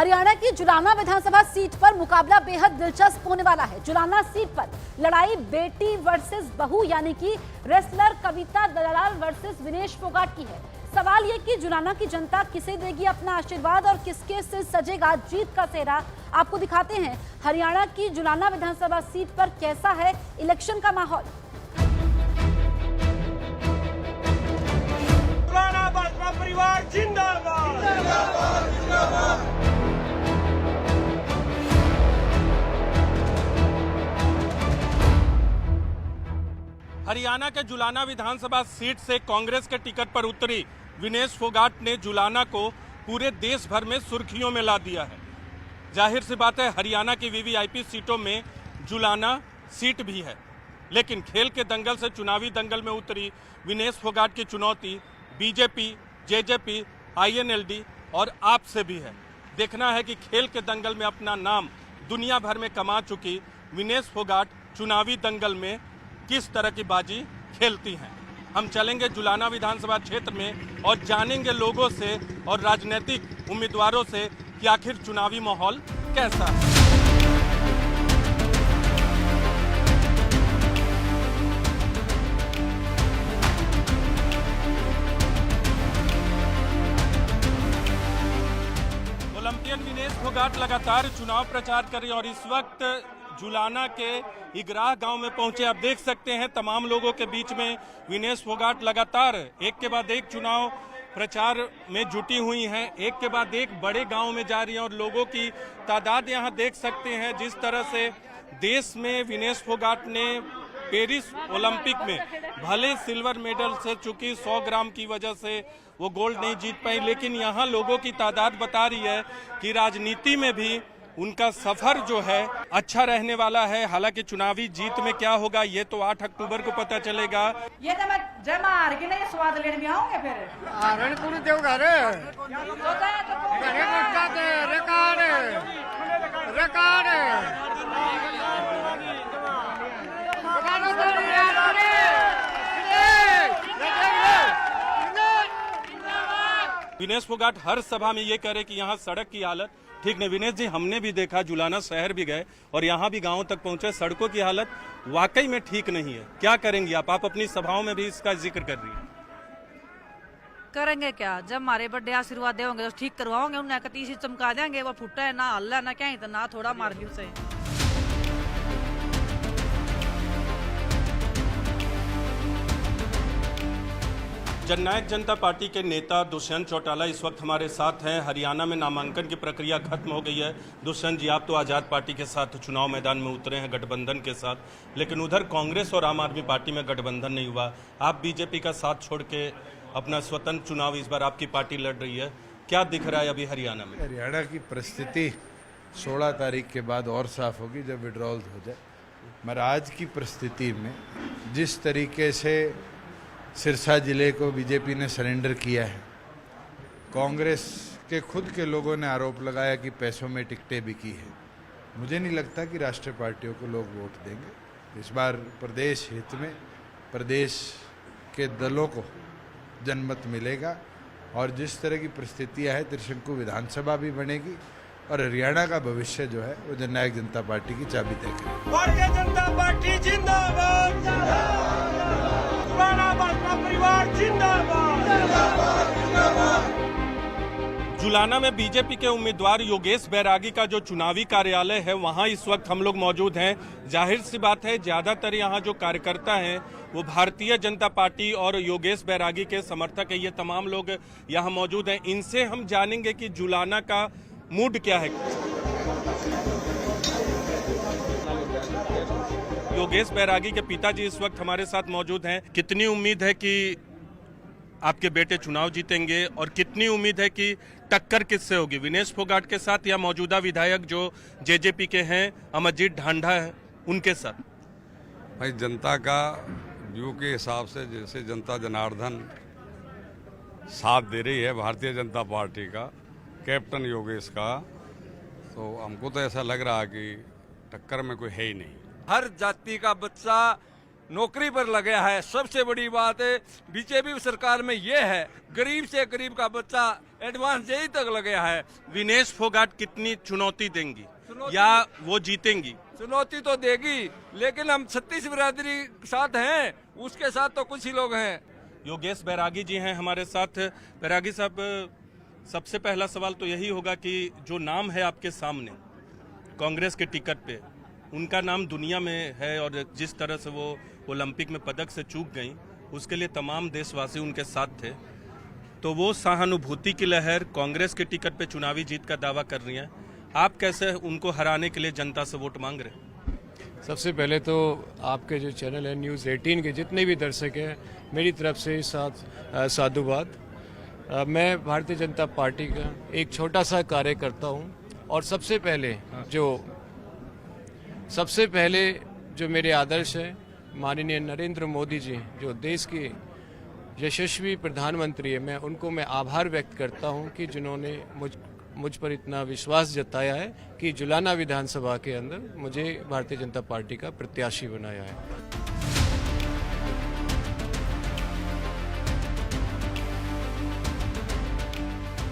हरियाणा की जुलाना विधानसभा सीट पर मुकाबला बेहद दिलचस्प होने वाला है। जुलाना सीट पर लड़ाई बेटी वर्सेस बहू यानी कि रेसलर कविता दलाल वर्सेस विनेश फोगाट की है। सवाल ये कि जुलाना की जनता किसे देगी अपना आशीर्वाद और किसके से सजेगा जीत का सेहरा। आपको दिखाते हैं हरियाणा की जुलाना विधानसभा सीट पर कैसा है इलेक्शन का माहौल। परिवार जिंदाबाद जिंदाबाद जिंदाबाद। हरियाणा के जुलाना विधानसभा सीट से कांग्रेस के टिकट पर उतरी विनेश फोगाट ने जुलाना को पूरे देश भर में सुर्खियों में ला दिया है। जाहिर सी बात है हरियाणा की वीवीआईपी सीटों में जुलाना सीट भी है, लेकिन खेल के दंगल से चुनावी दंगल में उतरी विनेश फोगाट की चुनौती बीजेपी, जेजेपी, आईएनएलडी और आप से भी है। देखना है कि खेल के दंगल में अपना नाम दुनिया भर में कमा चुकी विनेश फोगाट चुनावी दंगल में किस तरह की बाजी खेलती हैं। हम चलेंगे जुलाना विधानसभा क्षेत्र में और जानेंगे लोगों से और राजनीतिक उम्मीदवारों से कि आखिर चुनावी माहौल कैसा है। ओलंपियन विनेश फोगाट लगातार चुनाव प्रचार कर रही है और इस वक्त जुलाना के इगराह गांव में पहुंचे। आप देख सकते हैं तमाम लोगों के बीच में विनेश फोगाट लगातार एक के बाद एक चुनाव प्रचार में जुटी हुई हैं, एक के बाद एक बड़े गांव में जा रही हैं और लोगों की तादाद यहां देख सकते हैं। जिस तरह से देश में विनेश फोगाट ने पेरिस ओलंपिक में भले सिल्वर मेडल से चूंकि 100 ग्राम की वजह से वो गोल्ड नहीं जीत पाई, लेकिन यहाँ लोगों की तादाद बता रही है कि राजनीति में भी उनका सफर जो है अच्छा रहने वाला है। हालांकि चुनावी जीत में क्या होगा ये तो 8 अक्टूबर को पता चलेगा। ये तो मैं जमा हार के नहीं स्वाद लेने भी आऊंगे फिर आरण पूरी देव घर विनेश फोगाट हर सभा में ये कह रहे कि यहाँ सड़क की हालत ठीक नहीं। विनेश जी, हमने भी देखा, जुलाना शहर भी गए और यहाँ भी गांव तक पहुंचे, सड़कों की हालत वाकई में ठीक नहीं है। क्या करेंगी आप अपनी सभाओं में भी इसका जिक्र कर रही हैं। करेंगे क्या, जब हमारे बड़े आशीर्वाद देंगे तो ठीक करवाओगे, उन्हें कतीसी चमका देंगे। वो फुटा है ना हल्ला ना क्या तो ना थोड़ा मार दी उसे। जननायक जनता पार्टी के नेता दुष्यंत चौटाला इस वक्त हमारे साथ हैं। हरियाणा में नामांकन की प्रक्रिया खत्म हो गई है। दुष्यंत जी, आप तो आज़ाद पार्टी के साथ चुनाव मैदान में उतरे हैं गठबंधन के साथ, लेकिन उधर कांग्रेस और आम आदमी पार्टी में गठबंधन नहीं हुआ। आप बीजेपी का साथ छोड़ के अपना स्वतंत्र चुनाव इस बार आपकी पार्टी लड़ रही है, क्या दिख रहा है अभी हरियाणा में? हरियाणा की परिस्थिति 16 तारीख के बाद और साफ होगी जब विड्रॉल हो जाए। मगर आज की परिस्थिति में जिस तरीके से सिरसा जिले को बीजेपी ने सरेंडर किया है, कांग्रेस के खुद के लोगों ने आरोप लगाया कि पैसों में टिकटें बिकी है। मुझे नहीं लगता कि राष्ट्रीय पार्टियों को लोग वोट देंगे। इस बार प्रदेश हित में प्रदेश के दलों को जनमत मिलेगा और जिस तरह की परिस्थितियां है त्रिशंकु विधानसभा भी बनेगी और हरियाणा का भविष्य जो है वो जननायक जनता पार्टी की चाबी तय करेगी। भारतीय जनता पार्टी जिंदाबाद परिवार जिंदाबाद। जुलाना में बीजेपी के उम्मीदवार योगेश बैरागी का जो चुनावी कार्यालय है वहां इस वक्त हम लोग मौजूद हैं। जाहिर सी बात है ज्यादातर यहां जो कार्यकर्ता हैं वो भारतीय जनता पार्टी और योगेश बैरागी के समर्थक है। ये तमाम लोग यहां मौजूद हैं। इनसे हम जानेंगे कि जुलाना का मूड क्या है। योगेश बैरागी के पिताजी इस वक्त हमारे साथ मौजूद हैं। कितनी उम्मीद है कि आपके बेटे चुनाव जीतेंगे और कितनी उम्मीद है कि टक्कर किससे होगी, विनेश फोगाट के साथ या मौजूदा विधायक जो जेजेपी के हैं अमरजीत ढांढा है उनके साथ? भाई, जनता का व्यू के हिसाब से जैसे जनता जनार्दन साथ दे रही है भारतीय जनता पार्टी का, कैप्टन योगेश का, तो हमको तो ऐसा लग रहा है कि टक्कर में कोई है ही नहीं। हर जाति का बच्चा नौकरी पर लगा है। सबसे बड़ी बात है बीजेपी सरकार में ये है, गरीब से गरीब का बच्चा एडवांस यही तक लगे है। विनेश फोगाट कितनी चुनौती देंगी या वो जीतेंगी? चुनौती तो देगी, लेकिन हम 36 बिरादरी के साथ हैं, उसके साथ तो कुछ ही लोग हैं। योगेश बैरागी जी हैं हमारे साथ। बैरागी साहब, सबसे पहला सवाल तो यही होगा कि जो नाम है आपके सामने कांग्रेस के टिकट पे, उनका नाम दुनिया में है और जिस तरह से वो ओलंपिक में पदक से चूक गई, उसके लिए तमाम देशवासी उनके साथ थे। तो वो सहानुभूति की लहर कांग्रेस के टिकट पे चुनावी जीत का दावा कर रही है। आप कैसे उनको हराने के लिए जनता से वोट मांग रहे हैं? सबसे पहले तो आपके जो चैनल है न्यूज़ 18 के जितने भी दर्शक हैं, मेरी तरफ से साधुवाद। मैं भारतीय जनता पार्टी का एक छोटा सा कार्यकर्ता हूं और सबसे पहले जो मेरे आदर्श है, माननीय नरेंद्र मोदी जी जो देश के यशस्वी प्रधानमंत्री है, मैं आभार व्यक्त करता हूं कि जिन्होंने मुझ पर इतना विश्वास जताया है कि जुलाना विधानसभा के अंदर मुझे भारतीय जनता पार्टी का प्रत्याशी बनाया है।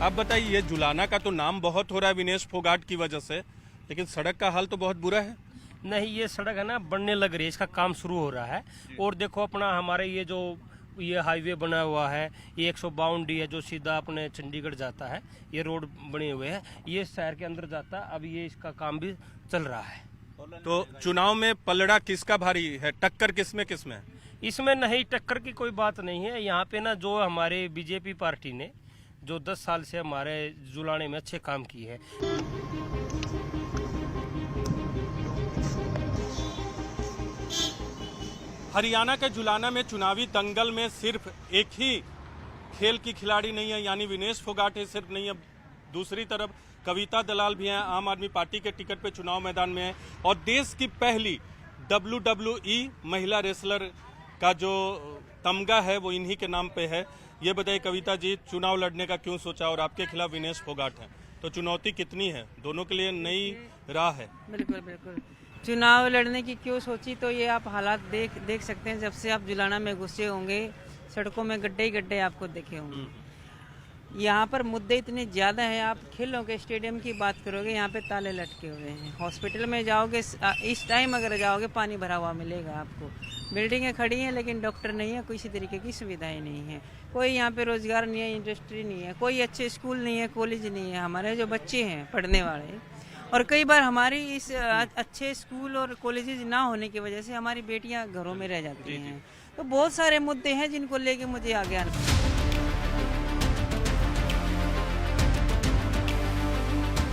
आप बताइए, ये जुलाना का तो नाम बहुत हो रहा है विनेश फोगाट की वजह से, लेकिन सड़क का हाल तो बहुत बुरा है। नहीं, ये सड़क है ना बनने लग रही है, इसका काम शुरू हो रहा है। और देखो अपना हमारे ये हाईवे बना हुआ है, ये 152 है जो सीधा अपने चंडीगढ़ जाता है, ये रोड बने हुए हैं, ये शहर के अंदर जाता है। अब ये इसका काम भी चल रहा है। तो चुनाव में पलड़ा किसका भारी है, टक्कर किसमें है? इसमें नहीं, टक्कर की कोई बात नहीं है। यहाँ पे ना जो हमारे बीजेपी पार्टी ने जो 10 साल से हमारे जुलाने में अच्छे काम किए हैं। हरियाणा के जुलाना में चुनावी दंगल में सिर्फ एक ही खेल की खिलाड़ी नहीं है, यानी विनेश फोगाट ही सिर्फ नहीं है। दूसरी तरफ कविता दलाल भी हैं, आम आदमी पार्टी के टिकट पे चुनाव मैदान में है। और देश की पहली WWE महिला रेसलर का जो तमगा है वो इन्हीं के नाम पे है। ये बताइए कविता जी, चुनाव लड़ने का क्यों सोचा और आपके खिलाफ विनेश फोगाट है, तो चुनौती कितनी है? दोनों के लिए नई राह है। बिल्कुल चुनाव लड़ने की क्यों सोची, तो ये आप हालात देख सकते हैं। जब से आप जुलाना में घुसे होंगे, सड़कों में गड्ढे ही गड्ढे आपको दिखे होंगे। यहाँ पर मुद्दे इतने ज़्यादा हैं। आप खेलों के स्टेडियम की बात करोगे, यहाँ पे ताले लटके हुए हैं। हॉस्पिटल में जाओगे, इस टाइम अगर जाओगे पानी भरा हुआ मिलेगा आपको। बिल्डिंगें खड़ी हैं लेकिन डॉक्टर नहीं है, किसी तरीके की सुविधाएं नहीं है, कोई यहाँ पे रोजगार नहीं है, इंडस्ट्री नहीं है, कोई अच्छे स्कूल नहीं है, कॉलेज नहीं है। हमारे जो बच्चे हैं पढ़ने वाले, और कई बार हमारी इस अच्छे स्कूल और कॉलेजेस ना होने की वजह से हमारी बेटियां घरों में रह जाती हैं। तो बहुत सारे मुद्दे हैं जिनको लेके मुझे आगे आना।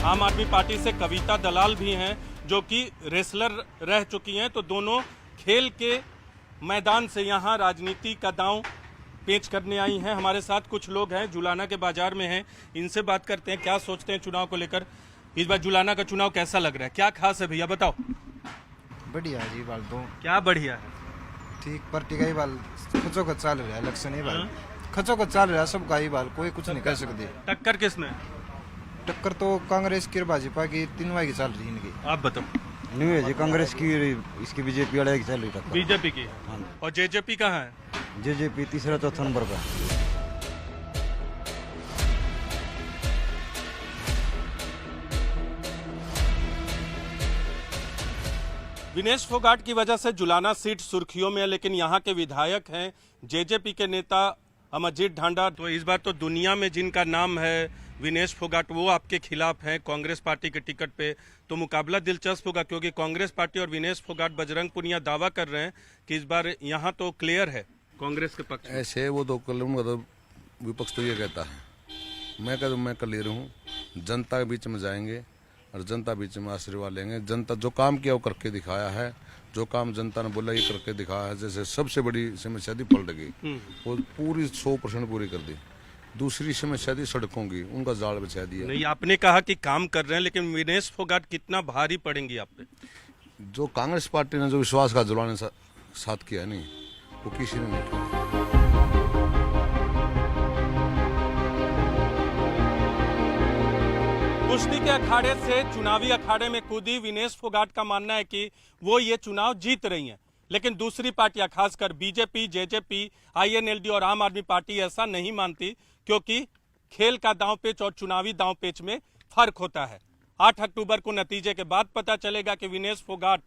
आम आदमी पार्टी से कविता दलाल भी हैं जो कि रेसलर रह चुकी हैं, तो दोनों खेल के मैदान से यहाँ राजनीति का दांव पेच करने आई हैं। हमारे साथ कुछ लोग हैं, जुलाना के बाजार में हैं, इनसे बात करते हैं क्या सोचते हैं चुनाव को लेकर। इस बार जुलाना का चुनाव कैसा लग रहा है, क्या खास है भैया बताओ? बढ़िया है जी, बाल तो क्या बढ़िया है? ठीक पार्टी का ही बाल खचो खच चल रहा है, इलेक्शन ही बाल खचो खच चल रहा है, सबका ही बाल, कोई कुछ नहीं कर सकते। टक्कर किसमें? टक्कर तो कांग्रेस की और भाजपा की तीनों की चल रही है इनकी। आप बताओ। नहीं है जी, कांग्रेस की, इसकी बीजेपी वाले की चल रही टक्कर। बीजेपी की। और जेजेपी कहाँ है? जेजेपी तीसरा चौथा नंबर पर। विनेश फोगाट की वजह से जुलाना सीट सुर्खियों में है, लेकिन यहाँ के विधायक हैं जेजेपी के नेता अमरजीत ढांडा। तो इस बार तो दुनिया में जिनका नाम है विनेश फोगाट, वो आपके खिलाफ हैं कांग्रेस पार्टी के टिकट पे। तो मुकाबला दिलचस्प होगा, क्योंकि कांग्रेस पार्टी और विनेश फोगाट बजरंग पुनिया दावा कर रहे हैं कि इस बार यहाँ तो क्लियर है कांग्रेस के पक्ष। ऐसे वो तो विपक्ष तो ये कहता है, मैं क्लियर हूँ। जनता के बीच में जाएंगे और जनता बीच में आशीर्वाद लेंगे। जनता जो काम किया वो करके दिखाया है, जो काम जनता ने बोला ये करके दिखाया है। जैसे सबसे बड़ी समस्या थी पलट गई, वो पूरी 100% पूरी कर दी। दूसरी समस्या थी सड़कों की, उनका जाल बिछा दिया। नहीं, आपने कहा कि काम कर रहे हैं, लेकिन विनेश फोगाट कितना भारी पड़ेंगी आप पे? जो कांग्रेस पार्टी ने जो विश्वास का जुलाने साथ किया नहीं, वो किसी ने नहीं किया। कुश्ती के अखाड़े से चुनावी अखाड़े में कूदी विनेश फोगाट का मानना है कि वो ये चुनाव जीत रही हैं, लेकिन दूसरी पार्टियां खासकर बीजेपी, जेजेपी, INLD और आम आदमी पार्टी ऐसा नहीं मानती, क्योंकि खेल का दांवपेच और चुनावी दांवपेच में फर्क होता है। 8 अक्टूबर को नतीजे के बाद पता चलेगा कि विनेश फोगाट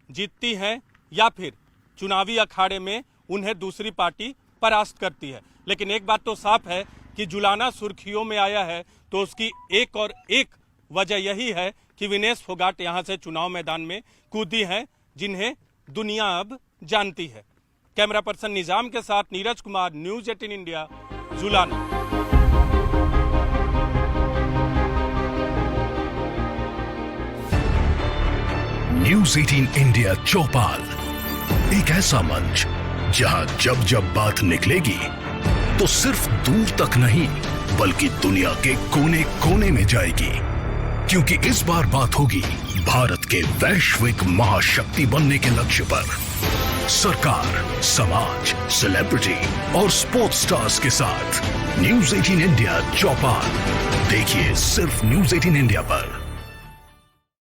जीतती है या फिर चुनावी अखाड़े में उन्हें दूसरी पार्टी परास्त करती है। लेकिन एक बात तो साफ है कि जुलाना सुर्खियों में आया है तो उसकी एक और एक वजह यही है कि विनेश फोगाट यहां से चुनाव मैदान में कूदी हैं, जिन्हें दुनिया अब जानती है। कैमरा पर्सन निजाम के साथ Neeraj Kumar, news 18 India, Julana. News 18 India Chaupal, एक ऐसा मंच जहां जब जब बात निकलेगी तो सिर्फ दूर तक नहीं बल्कि दुनिया के कोने कोने में जाएगी, क्योंकि इस बार बात होगी भारत के वैश्विक महाशक्ति बनने के लक्ष्य पर। सरकार, समाज, सेलिब्रिटी और स्पोर्ट्स स्टार्स के साथ न्यूज़ 18 इंडिया चौपाल देखिए सिर्फ न्यूज़ 18 इंडिया पर।